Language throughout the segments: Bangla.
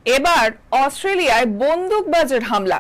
এবার অস্ট্রেলিয়ায় বন্দুকবাজের হামলা।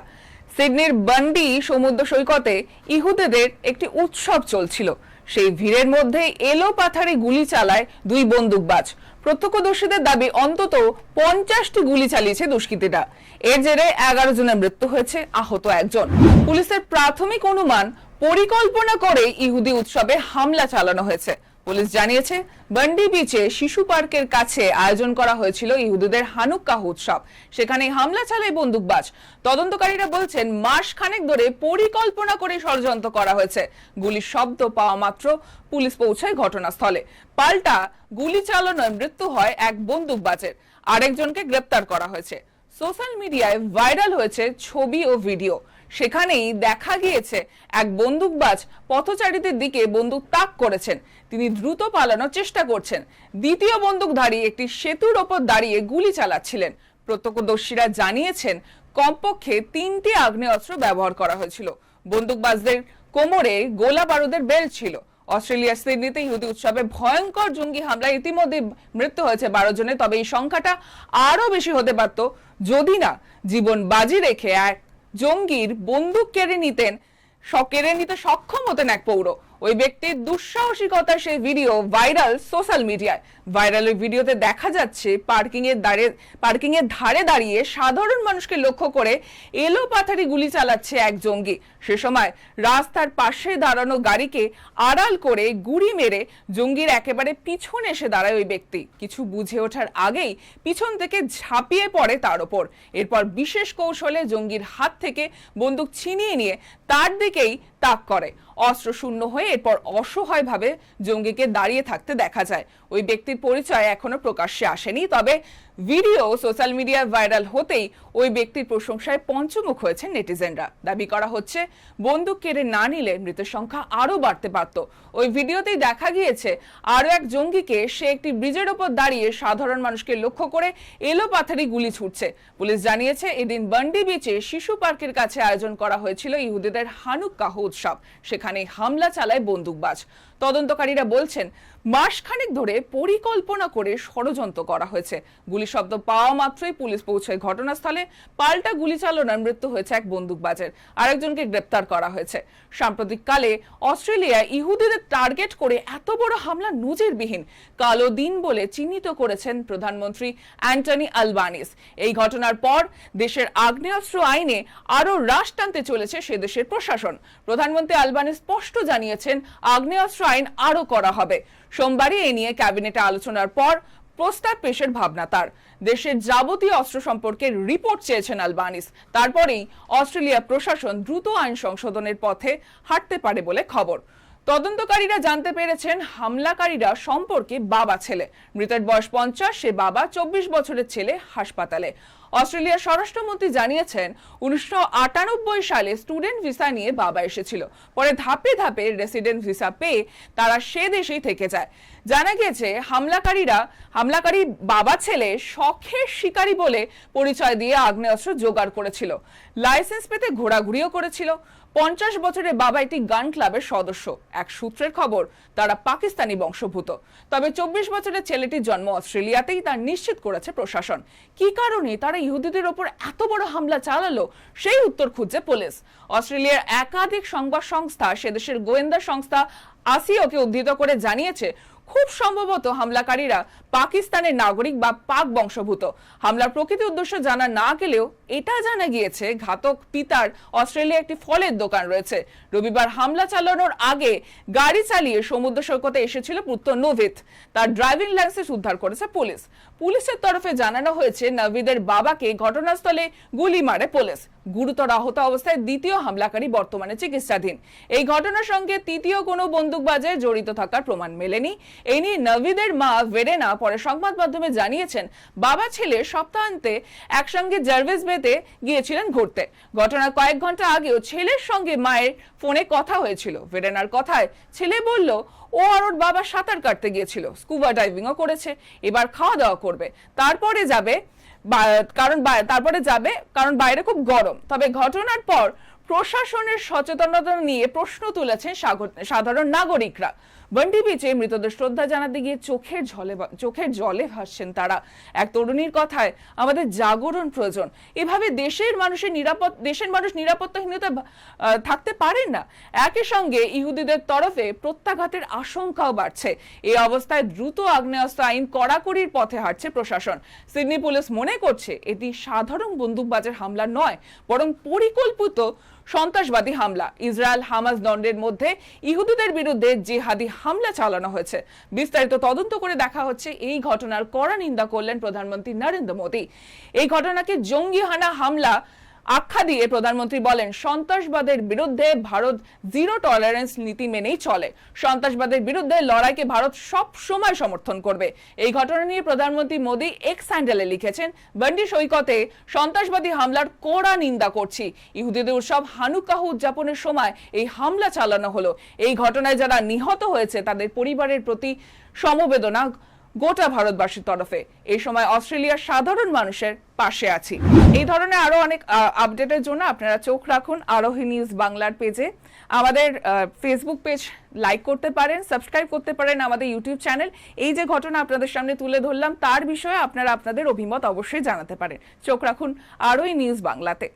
সিডনির বান্ডি সমুদ্র সৈকতে ইহুদিদের একটি উৎসব চলছিল। সেই ভিড়ের মধ্যে এলো পাথারে গুলি চালায় দুই বন্দুকবাজ। প্রত্যক্ষদর্শীদের দাবি অন্তত 50টি গুলি চালিয়েছে দুষ্কৃতীরা। এর জেরে 11 জনের মৃত্যু হয়েছে, আহত একজন। পুলিশের প্রাথমিক অনুমান, পরিকল্পনা করে ইহুদি উৎসবে হামলা চালানো হয়েছে। পুলিশ জানিয়েছে, বান্ডি বিচে শিশু পার্কের কাছে আয়োজন করা হয়েছিল ইহুদিদের হানুক্কাহ উৎসব। সেখানে হামলা চালায় বন্দুকবাজ। তদন্তকারীরা বলছেন, মাস খানেক ধরে পরিকল্পনা করে ষড়যন্ত্র করা হয়েছে। গুলির শব্দ পাওয়া মাত্র পুলিশ পৌঁছায় ঘটনাস্থলে। পাল্টা গুলি চালানোয় মৃত্যু হয় এক বন্দুকবাজের, আরেকজনকে গ্রেপ্তার করা হয়েছে। সোশ্যাল মিডিয়ায় ভাইরাল হয়েছে ছবি ও ভিডিও। সেখানেই দেখা গিয়েছে এক বন্দুকবাজ পথচারীদের দিকে বন্দুক তাক করেছেন। তিনি দ্রুত পালানোর চেষ্টা করছেন। দ্বিতীয় বন্দুকধারী একটি সেতুর ওপর দাঁড়িয়ে গুলি চালাচ্ছিলেন। প্রত্যক্ষদর্শীরা জানিয়েছেন, কমপক্ষে 3টি আগ্নেয়াস্ত্র ব্যবহার করা হয়েছিল। বন্দুকবাজদের কোমরে গোলা বারুদের বেল্ট ছিল। অস্ট্রেলিয়ার সিডনিতে ইহুদি উৎসবে ভয়ঙ্কর জঙ্গি হামলায় ইতিমধ্যে মৃত্যু হয়েছে 12 জনের। তবে এই সংখ্যাটা আরো বেশি হতে পারত যদি না জীবন বাজি রেখে এক জঙ্গির বন্দুক কেড়ে নিতে সক্ষম হতেন এক পৌর। ওই ব্যক্তির দুঃসাহসিকতার সেই ভিডিও ভাইরাল সোশ্যাল মিডিয়ায়। ভাইরালের ভিডিওতে দেখা যাচ্ছে পার্কিং এর ধারে দাঁড়িয়ে সাধারণ মানুষকে লক্ষ্য করে এলো পাথারি গুলি চালাচ্ছে এক জঙ্গি। সে সময় রাস্তার পাশে দাঁড়ানো গাড়িকে আড়াল করে গুলি মেরে জঙ্গির একেবারে পিছনে এসে দাঁড়ায় ওই ব্যক্তি। কিছু বুঝে ওঠার আগেই পিছন থেকে ঝাঁপিয়ে পড়ে তার ওপর। এরপর বিশেষ কৌশলে জঙ্গির হাত থেকে বন্দুক ছিনিয়ে নিয়ে তার দিকেই তাক করে। অস্ত্র শূন্য হয়ে এরপর অসহায়ভাবে জঙ্গিকে দাঁড়িয়ে থাকতে দেখা যায়। ওই ব্যক্তির পরিচয় এখনো প্রকাশ্যে আসেনি। তবে ভিডিও সোশ্যাল মিডিয়ায় ভাইরাল হতেই ওই ব্যক্তির প্রশংসায় পঞ্চমুখ হয়েছে নেটিজেনরা। দাবি করা হচ্ছে, বন্দুক কেড়ে না নিলে মৃতের সংখ্যা আরো বাড়তে পারত। ওই ভিডিওতেই দেখা গিয়েছে আরো এক জঙ্গিকে, সে একটি ব্রিজের ওপর দাঁড়িয়ে সাধারণ মানুষকে লক্ষ্য করে এলো পাথারি গুলি ছুটছে। পুলিশ জানিয়েছে, এদিন বান্ডি বিচে শিশু পার্কের কাছে আয়োজন করা হয়েছিল ইহুদিদের হানুক্কাহ উৎসব। সেখানে হামলা চালায় বন্দুকবাজ। তদন্তকারীরা বলছেন, মাসখানেক ধরে পরিকল্পনা করে ষড়যন্ত্র করা হয়েছে। গুলি শব্দ পাওয়া মাত্রই পুলিশ পৌঁছায় ঘটনাস্থলে। পাল্টা গুলি চালনায় মৃত্যু হয়েছে এক বন্দুকবাজের, আরেকজনকে গ্রেপ্তার করা হয়েছে। সাম্প্রতিককালে অস্ট্রেলিয়ায় ইহুদিদের টার্গেট করে এত বড় হামলা নজিরবিহীন, কালো দিন বলে চিহ্নিত করেছেন প্রধানমন্ত্রী অ্যান্টনি আলবানিস। এই ঘটনার পর দেশের আগ্নেয়াস্ত্র আইনে আরো রাশ টানতে চলেছে সে দেশের প্রশাসন। প্রধানমন্ত্রী আলবানিস স্পষ্ট জানিয়েছেন, আগ্নেয়াস্ত্র আইন আরো করা হবে। সোমবারই এ নিয়ে ক্যাবিনেটে আলোচনার পর প্রস্তাব পেশের ভাবনা তার। দেশের যাবতীয় অস্ত্র সম্পর্কে রিপোর্ট চেয়েছেন আলবানিস। তারপরেই অস্ট্রেলিয়া প্রশাসন দ্রুত আইন সংশোধনের পথে হাঁটতে পারে বলে খবর। তদন্তকারীরা জানতে পেরেছেন, হামলাকারীরা সম্পর্কে বাবা ছেলে। মৃতের বয়স 50, সে বাবা 24 বছরের ছেলে হাসপাতালে। অস্ট্রেলিয়ার স্বরাষ্ট্রমন্ত্রী জানিয়েছেন, 1998 সালে স্টুডেন্ট ভিসা নিয়ে বাবা এসেছিল। পরে ধাপে ধাপে রেসিডেন্ট ভিসা পেয়ে তারা সে দেশেই থেকে যায়। জানা গেছে, হামলাকারী বাবা ছেলে শখের শিকারী বলে পরিচয় দিয়ে আগ্নেয়াস্ত্র জোগাড় করেছিল। লাইসেন্স পেতে ঘোরাঘুরিও করেছিল। 50 বছরের বাবা একটি গান ক্লাবের সদস্য। এক সূত্রের খবর, তারা পাকিস্তানি বংশোদ্ভূত। তবে 24 বছরের ছেলেটির জন্ম অস্ট্রেলিয়াতেই, তা নিশ্চিত করেছে প্রশাসন। কি কারণে তারা ইহুদিদের ওপর এত বড় হামলা চালালো, সেই উত্তর খুঁজছে পুলিশ। অস্ট্রেলিয়ার একাধিক সংবাদ সংস্থা সেদেশের গোয়েন্দা সংস্থা আসিওকে উদ্ধৃত করে জানিয়েছে, খুব সম্ভবত হামলাকারীরা পাকিস্তানের নাগরিক বা পাক বংশোদ্ভূত। হামলার প্রকৃত উদ্দেশ্য জানা না গেলেও এটা জানা গিয়েছে, ঘাতক পিতার অস্ট্রেলিয়া একটি ফলের দোকান রয়েছে। রবিবার হামলা চালানোর আগে গাড়ি চালিয়ে সমুদ্র সৈকতে এসেছিল পুত্র নভিদ। তার ড্রাইভিং লাইসেন্স উদ্ধার করেছে পুলিশ। পুলিশের তরফে জানানো হয়েছে, নভিদের বাবাকে ঘটনাস্থলে গুলি মারে পুলিশ। গুরুতর আহত অবস্থায় দ্বিতীয় হামলাকারী বর্তমানে চিকিৎসাধীন। এই ঘটনার সঙ্গে তৃতীয় কোনো বন্দুকবাজের জড়িত থাকার প্রমাণ মেলেনি। এই নিয়ে নভিদের মা ভেরেনা পরে সংবাদ মাধ্যমে জানিয়েছেন, বাবা ছেলে সপ্তাহান্তে একসঙ্গে জার্ভিস বেতে গিয়েছিলেন ঘুরতে। ঘটনার কয়েক ঘন্টা আগেও ছেলের সঙ্গে মায়ের ফোনে কথা হয়েছিল। ভেরেনার কথায়, ছেলে বলল ও আর ওর বাবা সাঁতার কাটতে গিয়েছিল, স্কুবা ডাইভিংও করেছে, এবার খাওয়া দাওয়া করবে, তারপরে যাবে কারণ বাইরে খুব গরম। তবে ঘটনার পর প্রশাসনের সচেতনতা নিয়ে প্রশ্ন তুলেছেন সাধারণ নাগরিকরা। বন্ডি বিচে মৃতদের শ্রদ্ধা জানাতে গিয়ে চোখের জলে ভাসছেন তারা। এক তরুণীর কথায় আমাদের জাগরণ প্রয়োজন। এভাবে দেশের মানুষ নিরাপত্তাহীনতা থাকতে পারেন না। একই সঙ্গে ইহুদিদের তরফে প্রত্যাঘাতের আশঙ্কাও বাড়ছে। এই অবস্থায় দ্রুত আগ্নেয়াস্ত্র আইন কড়াকড়ির পথে হাঁটছে প্রশাসন। সিডনি পুলিশ মনে করছে এটি সাধারণ বন্দুকবাজের হামলা নয়, বরং পরিকল্পিত সন্ত্রাসবাদী হামলা। ইসরায়েল হামাস দ্বন্দ্বের মধ্যে ইহুদিদের বিরুদ্ধে জিহাদি হামলা চালানো হয়েছে। বিস্তারিত তদন্ত করে দেখা হচ্ছে। এই ঘটনার কড়া নিন্দা করলেন প্রধানমন্ত্রী নরেন্দ্র মোদী। এই ঘটনাকে জঙ্গিহানা হামলা আখ্যা দিয়ে প্রধানমন্ত্রী বলেন, সন্ত্রাসবাদের বিরুদ্ধে ভারত জিরো টলারেন্স নীতি মেনেই চলে। সন্ত্রাসবাদের বিরুদ্ধে লড়াইকে ভারত সব সময় সমর্থন করবে। এই ঘটনা নিয়ে প্রধানমন্ত্রী মোদী এক্স হ্যান্ডেলে লিখেছেন, বন্ডি সৈকতে সন্ত্রাসবাদী হামলার কড়া নিন্দা করছি। ইহুদিদের উৎসব হানুকাহ উদযাপনের সময় এই হামলা চালানো হলো। এই ঘটনায় যারা নিহত হয়েছে তাদের পরিবারের প্রতি সমবেদনা গোটা ভারতবাসীর তরফে। এই সময় অস্ট্রেলিয়ার সাধারণ মানুষের পাশে আছি। এই ধরনের আরো অনেক আপডেটের জন্য আপনারা চোখ রাখুন আরোহী নিউজ বাংলার পেজে। আমাদের ফেসবুক পেজ লাইক করতে পারেন, সাবস্ক্রাইব করতে পারেন আমাদের ইউটিউব চ্যানেল। এই যে ঘটনা আপনাদের সামনে তুলে ধরলাম তার বিষয়ে আপনারা আপনাদের অভিমত অবশ্যই জানাতে পারেন। চোখ রাখুন আরোহী নিউজ বাংলাতে।